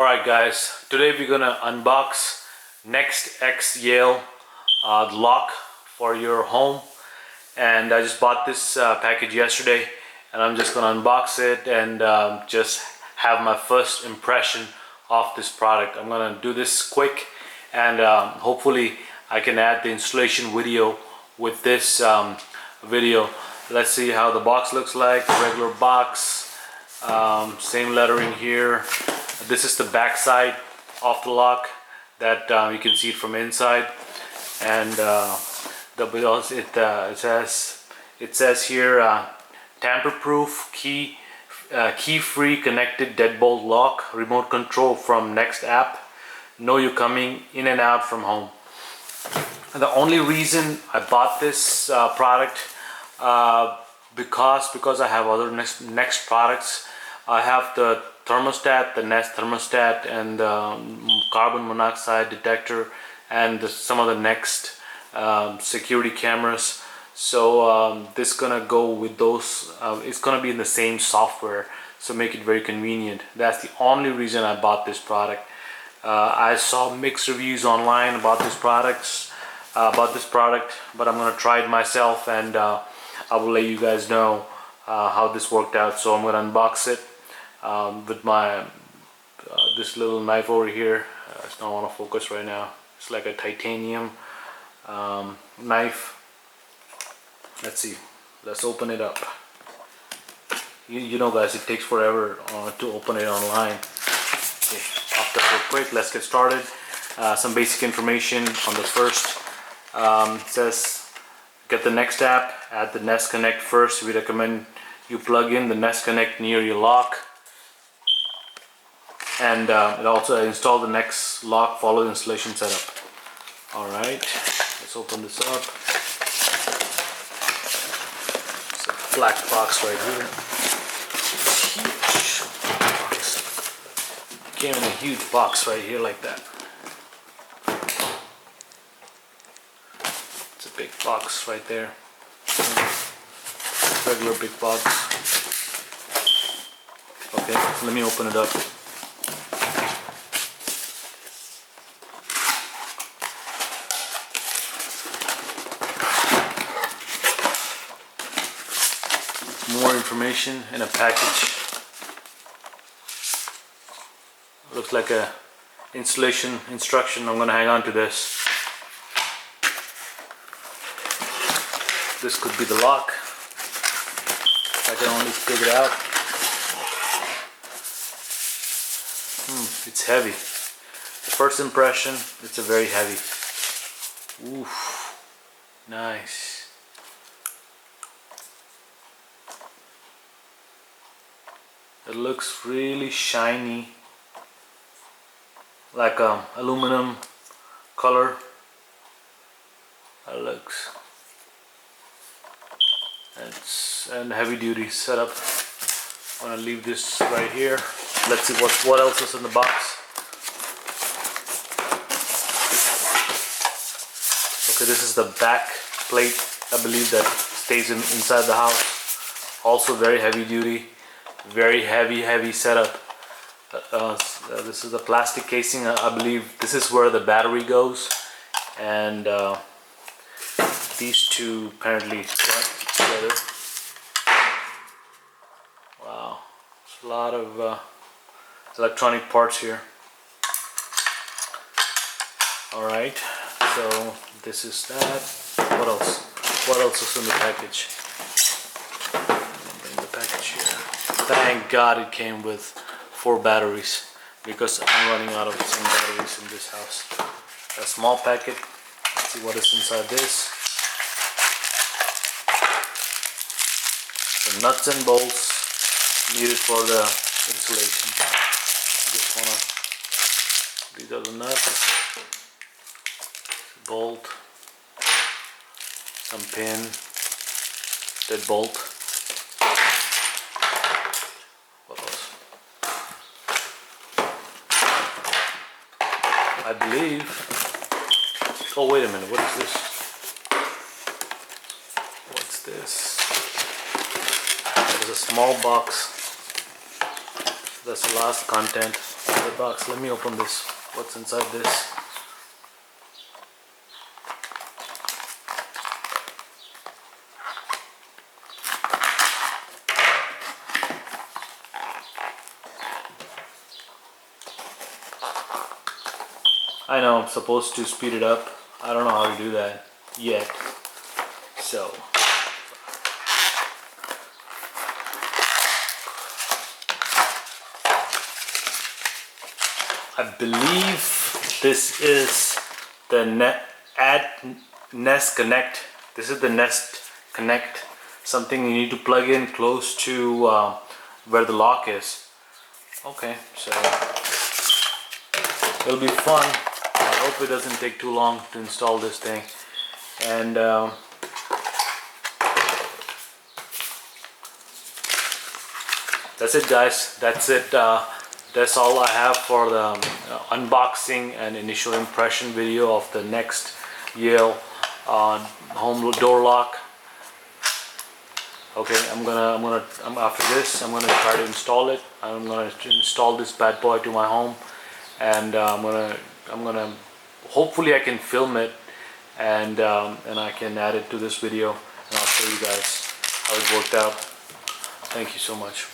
Alright guys, today we're gonna unbox Next X Yale lock for your home, and I just bought this package yesterday, and I'm just gonna unbox it and just have my first impression of this product. I'm gonna do this quick, and hopefully I can add the installation video with this video. Let's see how the box looks like. Regular box, same lettering here. This is the back side of the lock that you can see it from inside, and it says here tamper-proof, key-free connected deadbolt lock, remote control from Next app. Know you coming in and out from home. And the only reason I bought this product because I have other Next products. I have the thermostat, the Nest thermostat, and carbon monoxide detector, and some of the Next security cameras. So this gonna go with those. It's gonna be in the same software, so make it very convenient. That's the only reason I bought this product. I saw mixed reviews online about this product, but I'm gonna try it myself, and I will let you guys know how this worked out. So I'm gonna unbox it with my this little knife over here. I don't want to focus right now. It's like a titanium knife. Let's see. Let's open it up. You know, guys, it takes forever to open it online. Okay, off the real quick. Let's get started. Some basic information on the first. It says get the Next app. Add the Nest Connect first. We recommend you plug in the Nest Connect near your lock. And it also install the Next lock, follow the installation setup. Alright, let's open this up. It's a black box right here. Huge box. Came in a huge box right here like that. It's a big box right there. Regular big box. Okay, so let me open it up. More information in a package. Looks like a installation instruction. I'm gonna hang on to this. This could be the lock. I can only figure it out. It's heavy. The first impression, it's a very heavy. Oof, nice. It looks really shiny, like aluminum color. That looks, and heavy duty setup. I'm gonna leave this right here. Let's see what else is in the box. Okay, this is the back plate, I believe, that stays inside the house. Also very heavy duty. Very heavy setup. This is a plastic casing. I believe this is where the battery goes, and these two apparently go together. Wow, there's a lot of electronic parts here. Alright, so this is that. What else? What else is in the package? Bring the package here. Thank God it came with 4 batteries, because I'm running out of some batteries in this house. A small packet. Let's see what is inside this. The nuts and bolts needed for the installation. Just wanna. These are the nuts, bolt, some pin, dead bolt. I believe. Oh, wait a minute. What is this? What's this? There's a small box. That's the last content. the box. Let me open this. What's inside this? I know I'm supposed to speed it up. I don't know how to do that yet. So I believe this is the Nest Connect. This is the Nest Connect. Something you need to plug in close to where the lock is. Okay, so it'll be fun. I hope it doesn't take too long to install this thing. And that's it, guys. That's it. That's all I have for the unboxing and initial impression video of the next Yale home door lock. Okay, after this I'm gonna try to install it. I'm gonna install this bad boy to my home, and I'm gonna hopefully I can film it, and I can add it to this video, and I'll show you guys how it worked out. Thank you so much.